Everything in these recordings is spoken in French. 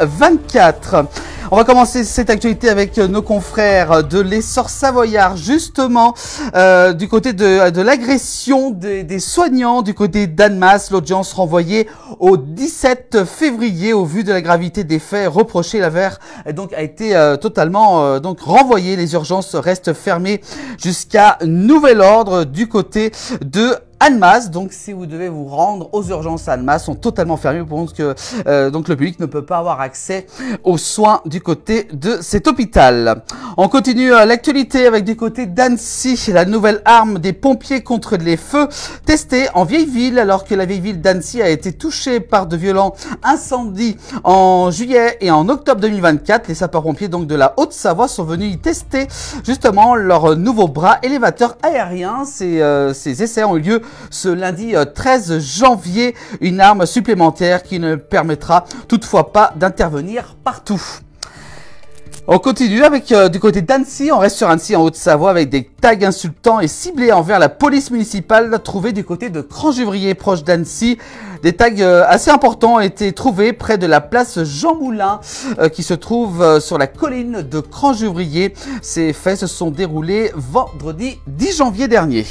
2024. On va commencer cette actualité avec nos confrères de l'Essor Savoyard, justement du côté de l'agression des soignants du côté d'Annemasse. L'audience renvoyée au 17 février au vu de la gravité des faits reprochés. L'affaire donc a été totalement donc renvoyée. Les urgences restent fermées jusqu'à nouvel ordre du côté de Annemasse. Donc si vous devez vous rendre aux urgences à Annemasse, sont totalement fermées pour que donc le public ne peut pas avoir accès aux soins du côté de cet hôpital. On continue l'actualité avec du côté d'Annecy, la nouvelle arme des pompiers contre les feux testée en vieille ville, alors que la vieille ville d'Annecy a été touchée par de violents incendies en juillet et en octobre 2024. Les sapeurs-pompiers donc de la Haute-Savoie sont venus y tester justement leur nouveau bras élévateur aérien. Ces essais ont eu lieu ce lundi 13 janvier, une arme supplémentaire qui ne permettra toutefois pas d'intervenir partout. On continue avec du côté d'Annecy, on reste sur Annecy en Haute-Savoie avec des tags insultants et ciblés envers la police municipale trouvés du côté de Cranjuvrier proche d'Annecy. Des tags assez importants ont été trouvés près de la place Jean Moulin qui se trouve sur la colline de Cranjuvrier. Ces faits se sont déroulés vendredi 10 janvier dernier.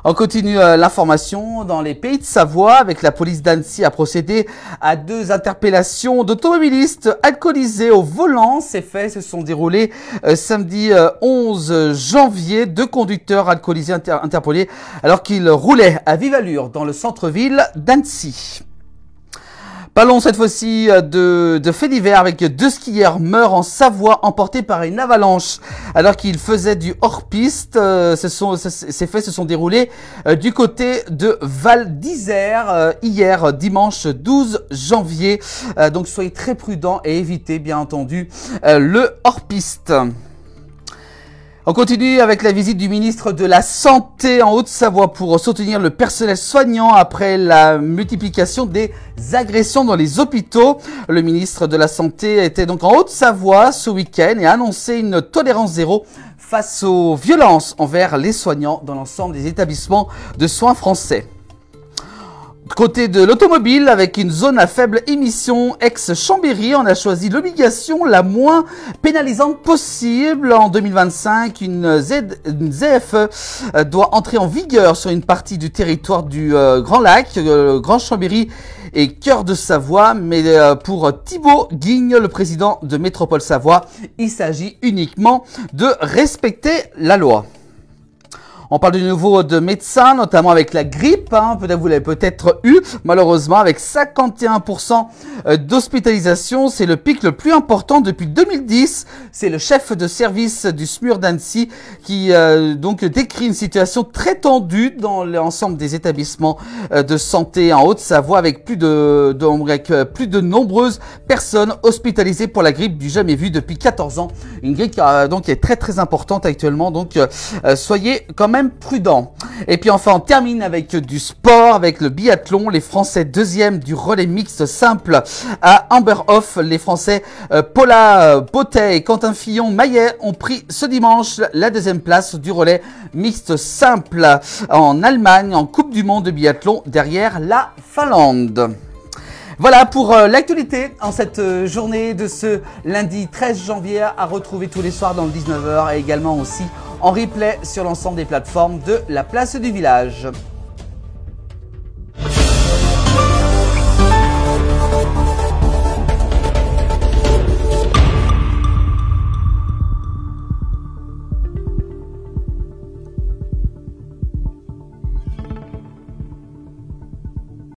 On continue l'information dans les Pays de Savoie avec la police d'Annecy a procédé à 2 interpellations d'automobilistes alcoolisés au volant. Ces faits se sont déroulés samedi 11 janvier. 2 conducteurs alcoolisés interpellés alors qu'ils roulaient à vive allure dans le centre-ville d'Annecy. Parlons cette fois-ci de faits divers avec 2 skieurs meurent en Savoie emportés par une avalanche alors qu'ils faisaient du hors-piste. Ces faits se sont déroulés du côté de Val d'Isère hier dimanche 12 janvier. Donc soyez très prudents et évitez bien entendu le hors-piste. On continue avec la visite du ministre de la Santé en Haute-Savoie pour soutenir le personnel soignant après la multiplication des agressions dans les hôpitaux. Le ministre de la Santé était donc en Haute-Savoie ce week-end et a annoncé une tolérance zéro face aux violences envers les soignants dans l'ensemble des établissements de soins français. Côté de l'automobile, avec une zone à faible émission ex-Chambéry, on a choisi l'obligation la moins pénalisante possible. En 2025, une ZFE doit entrer en vigueur sur une partie du territoire du Grand Lac, Grand Chambéry et Cœur de Savoie. Mais pour Thibaut Guigne, le président de Métropole Savoie, il s'agit uniquement de respecter la loi. On parle de nouveau de médecins, notamment avec la grippe. Peut-être vous l'avez peut-être eu, malheureusement, avec 51% d'hospitalisation. C'est le pic le plus important depuis 2010. C'est le chef de service du SMUR d'Annecy qui donc décrit une situation très tendue dans l'ensemble des établissements de santé en Haute-Savoie, avec plus de nombreuses personnes hospitalisées pour la grippe du jamais vu depuis 14 ans. Une grippe qui est très très importante actuellement. Donc soyez quand même prudent. Et puis enfin on termine avec du sport, avec le biathlon. Les Français 2e du relais mixte simple à Amberhof. Les Français Paula Bottet et Quentin Fillon-Maillet ont pris ce dimanche la 2e place du relais mixte simple en Allemagne en Coupe du Monde de biathlon derrière la Finlande. Voilà pour l'actualité en cette journée de ce lundi 13 janvier à retrouver tous les soirs dans le 19h et également aussi en replay sur l'ensemble des plateformes de la place du village.